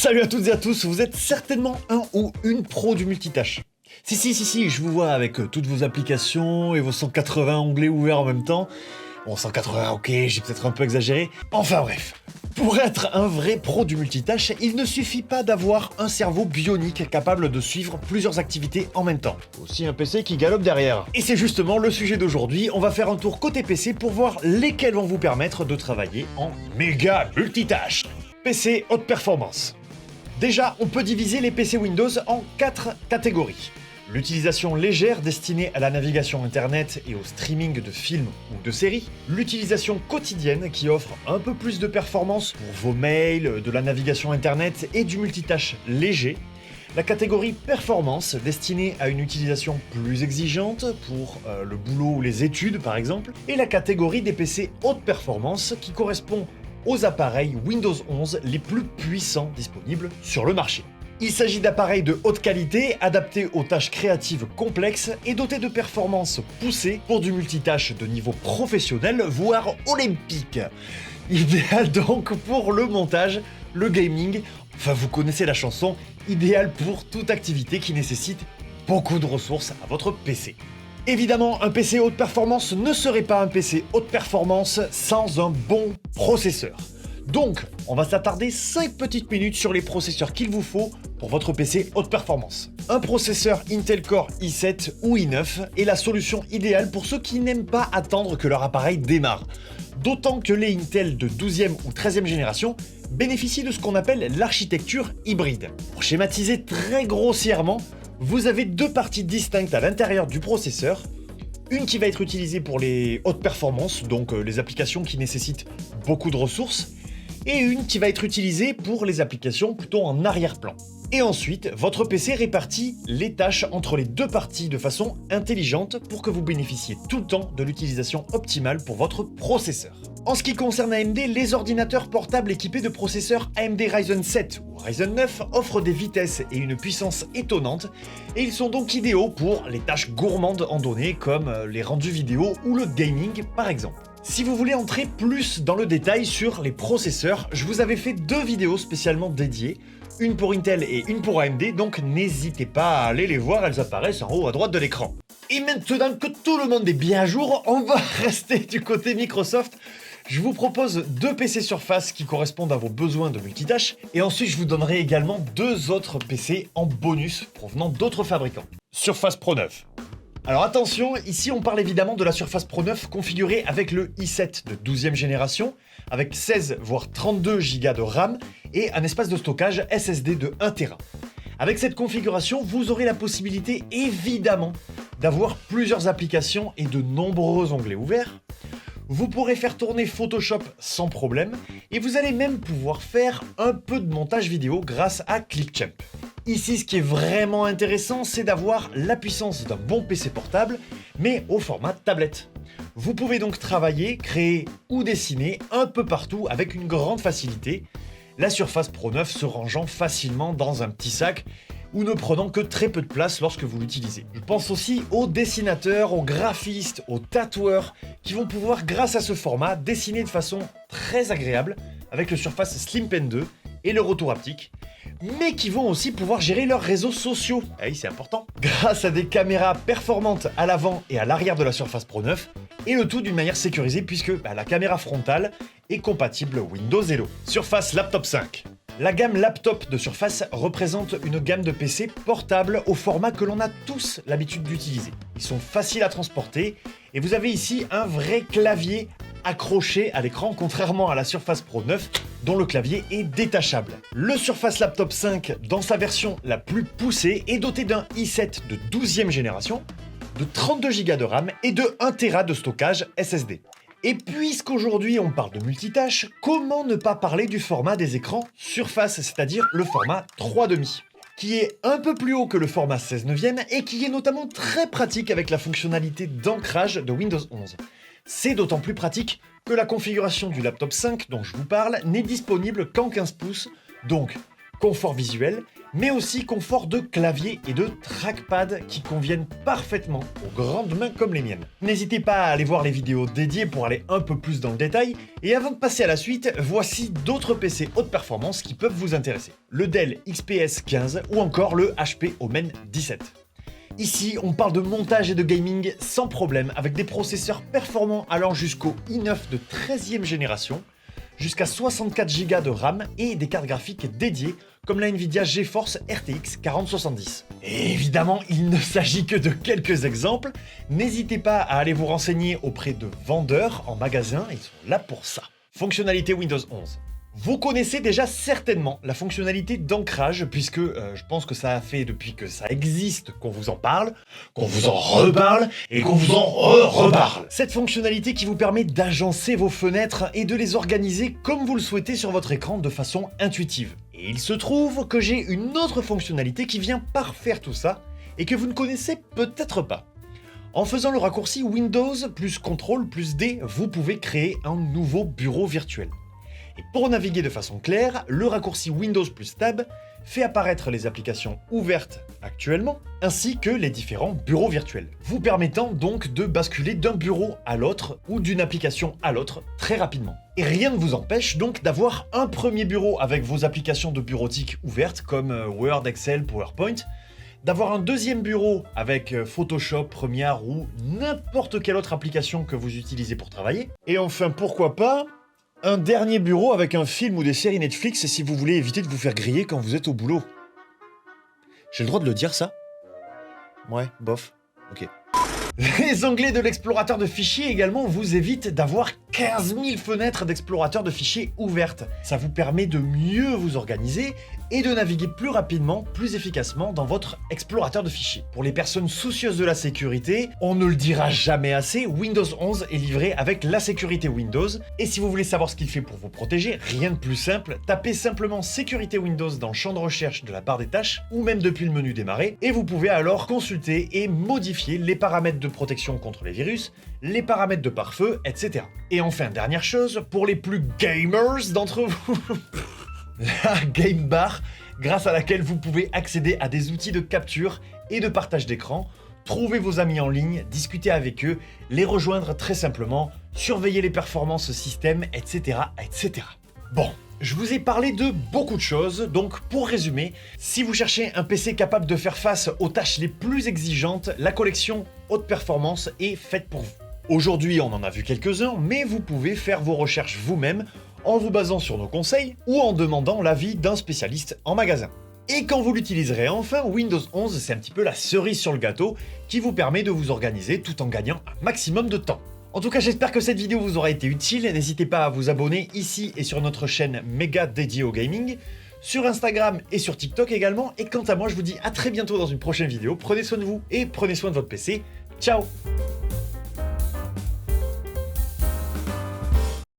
Salut à toutes et à tous, vous êtes certainement un ou une pro du multitâche. Si, je vous vois avec toutes vos applications et vos 180 onglets ouverts en même temps. Bon, 180, ok, j'ai peut-être un peu exagéré. Enfin bref, pour être un vrai pro du multitâche, il ne suffit pas d'avoir un cerveau bionique capable de suivre plusieurs activités en même temps. Aussi un PC qui galope derrière. Et c'est justement le sujet d'aujourd'hui, on va faire un tour côté PC pour voir lesquels vont vous permettre de travailler en méga multitâche. PC haute performance. Déjà, on peut diviser les PC Windows en 4 catégories. L'utilisation légère destinée à la navigation internet et au streaming de films ou de séries. L'utilisation quotidienne qui offre un peu plus de performance pour vos mails, de la navigation internet et du multitâche léger. La catégorie performance destinée à une utilisation plus exigeante pour le boulot ou les études par exemple. Et la catégorie des PC haute performance qui correspond aux appareils Windows 11 les plus puissants disponibles sur le marché. Il s'agit d'appareils de haute qualité, adaptés aux tâches créatives complexes et dotés de performances poussées pour du multitâche de niveau professionnel, voire olympique. Idéal donc pour le montage, le gaming, enfin vous connaissez la chanson, idéal pour toute activité qui nécessite beaucoup de ressources à votre PC. Évidemment, un PC haute performance ne serait pas un PC haute performance sans un bon processeur. Donc, on va s'attarder 5 petites minutes sur les processeurs qu'il vous faut pour votre PC haute performance. Un processeur Intel Core i7 ou i9 est la solution idéale pour ceux qui n'aiment pas attendre que leur appareil démarre. D'autant que les Intel de 12e ou 13e génération bénéficient de ce qu'on appelle l'architecture hybride. Pour schématiser très grossièrement, vous avez deux parties distinctes à l'intérieur du processeur. Une qui va être utilisée pour les hautes performances, donc les applications qui nécessitent beaucoup de ressources, et une qui va être utilisée pour les applications plutôt en arrière-plan. Et ensuite, votre PC répartit les tâches entre les deux parties de façon intelligente pour que vous bénéficiez tout le temps de l'utilisation optimale pour votre processeur. En ce qui concerne AMD, les ordinateurs portables équipés de processeurs AMD Ryzen 7 ou Ryzen 9 offrent des vitesses et une puissance étonnantes, et ils sont donc idéaux pour les tâches gourmandes en données comme les rendus vidéo ou le gaming par exemple. Si vous voulez entrer plus dans le détail sur les processeurs, je vous avais fait 2 vidéos spécialement dédiées, une pour Intel et une pour AMD, donc n'hésitez pas à aller les voir, elles apparaissent en haut à droite de l'écran. Et maintenant que tout le monde est bien à jour, on va rester du côté Microsoft. Je vous propose 2 PC Surface qui correspondent à vos besoins de multitâche, et ensuite je vous donnerai également 2 autres PC en bonus provenant d'autres fabricants. Surface Pro 9. Alors attention, ici on parle évidemment de la Surface Pro 9 configurée avec le i7 de 12e génération, avec 16 voire 32 Go de RAM et un espace de stockage SSD de 1 Tera. Avec cette configuration, vous aurez la possibilité évidemment d'avoir plusieurs applications et de nombreux onglets ouverts. Vous pourrez faire tourner Photoshop sans problème et vous allez même pouvoir faire un peu de montage vidéo grâce à Clipchamp. Ici, ce qui est vraiment intéressant, c'est d'avoir la puissance d'un bon PC portable, mais au format tablette. Vous pouvez donc travailler, créer ou dessiner un peu partout avec une grande facilité, la Surface Pro 9 se rangeant facilement dans un petit sac ou ne prenant que très peu de place lorsque vous l'utilisez. Je pense aussi aux dessinateurs, aux graphistes, aux tatoueurs qui vont pouvoir, grâce à ce format, dessiner de façon très agréable avec le Surface Slim Pen 2 et le retour haptique, mais qui vont aussi pouvoir gérer leurs réseaux sociaux. Eh oui, c'est important. Grâce à des caméras performantes à l'avant et à l'arrière de la Surface Pro 9, et le tout d'une manière sécurisée puisque la caméra frontale est compatible Windows Hello. Surface Laptop 5. La gamme laptop de Surface représente une gamme de PC portables au format que l'on a tous l'habitude d'utiliser. Ils sont faciles à transporter et vous avez ici un vrai clavier accroché à l'écran, contrairement à la Surface Pro 9 dont le clavier est détachable. Le Surface Laptop 5, dans sa version la plus poussée, est doté d'un i7 de 12e génération, de 32 Go de RAM et de 1 Tera de stockage SSD. Et puisqu'aujourd'hui on parle de multitâche, comment ne pas parler du format des écrans Surface, c'est-à-dire le format 3,5, qui est un peu plus haut que le format 16/9 et qui est notamment très pratique avec la fonctionnalité d'ancrage de Windows 11. C'est d'autant plus pratique que la configuration du laptop 5 dont je vous parle n'est disponible qu'en 15 pouces, donc confort visuel, mais aussi confort de clavier et de trackpad qui conviennent parfaitement aux grandes mains comme les miennes. N'hésitez pas à aller voir les vidéos dédiées pour aller un peu plus dans le détail, et avant de passer à la suite, voici d'autres PC haute performance qui peuvent vous intéresser. Le Dell XPS 15 ou encore le HP Omen 17. Ici, on parle de montage et de gaming sans problème, avec des processeurs performants allant jusqu'au i9 de 13e génération, jusqu'à 64 Go de RAM et des cartes graphiques dédiées, comme la Nvidia GeForce RTX 4070. Et évidemment, il ne s'agit que de quelques exemples, n'hésitez pas à aller vous renseigner auprès de vendeurs en magasin, ils sont là pour ça. Fonctionnalité Windows 11. Vous connaissez déjà certainement la fonctionnalité d'ancrage, puisque je pense que ça a fait depuis que ça existe qu'on vous en parle, qu'on vous en reparle et qu'on vous en reparle. Cette fonctionnalité qui vous permet d'agencer vos fenêtres et de les organiser comme vous le souhaitez sur votre écran de façon intuitive. Et il se trouve que j'ai une autre fonctionnalité qui vient parfaire tout ça et que vous ne connaissez peut-être pas. En faisant le raccourci Windows plus CTRL plus D, vous pouvez créer un nouveau bureau virtuel. Et pour naviguer de façon claire, le raccourci Windows plus Tab fait apparaître les applications ouvertes actuellement, ainsi que les différents bureaux virtuels, vous permettant donc de basculer d'un bureau à l'autre ou d'une application à l'autre très rapidement. Et rien ne vous empêche donc d'avoir un premier bureau avec vos applications de bureautique ouvertes comme Word, Excel, PowerPoint, d'avoir un deuxième bureau avec Photoshop, Premiere ou n'importe quelle autre application que vous utilisez pour travailler, et enfin pourquoi pas un dernier bureau avec un film ou des séries Netflix si vous voulez éviter de vous faire griller quand vous êtes au boulot. J'ai le droit de le dire ça? Ouais, bof. Ok. Les onglets de l'explorateur de fichiers également vous évitent d'avoir 15 000 fenêtres d'explorateur de fichiers ouvertes. Ça vous permet de mieux vous organiser et de naviguer plus rapidement, plus efficacement dans votre explorateur de fichiers. Pour les personnes soucieuses de la sécurité, on ne le dira jamais assez, Windows 11 est livré avec la sécurité Windows. Et si vous voulez savoir ce qu'il fait pour vous protéger, rien de plus simple, tapez simplement sécurité Windows dans le champ de recherche de la barre des tâches ou même depuis le menu démarrer et vous pouvez alors consulter et modifier les paramètres de protection contre les virus, les paramètres de pare-feu, etc. Et enfin, dernière chose, pour les plus gamers d'entre vous, la Game Bar, grâce à laquelle vous pouvez accéder à des outils de capture et de partage d'écran, trouver vos amis en ligne, discuter avec eux, les rejoindre très simplement, surveiller les performances système, etc., etc. Bon, je vous ai parlé de beaucoup de choses, donc pour résumer, si vous cherchez un PC capable de faire face aux tâches les plus exigeantes, la collection haute performance est faite pour vous. Aujourd'hui, on en a vu quelques-uns, mais vous pouvez faire vos recherches vous-même en vous basant sur nos conseils ou en demandant l'avis d'un spécialiste en magasin. Et quand vous l'utiliserez enfin, Windows 11, c'est un petit peu la cerise sur le gâteau qui vous permet de vous organiser tout en gagnant un maximum de temps. En tout cas, j'espère que cette vidéo vous aura été utile. N'hésitez pas à vous abonner ici et sur notre chaîne méga dédiée au gaming, sur Instagram et sur TikTok également. Et quant à moi, je vous dis à très bientôt dans une prochaine vidéo. Prenez soin de vous et prenez soin de votre PC. Ciao!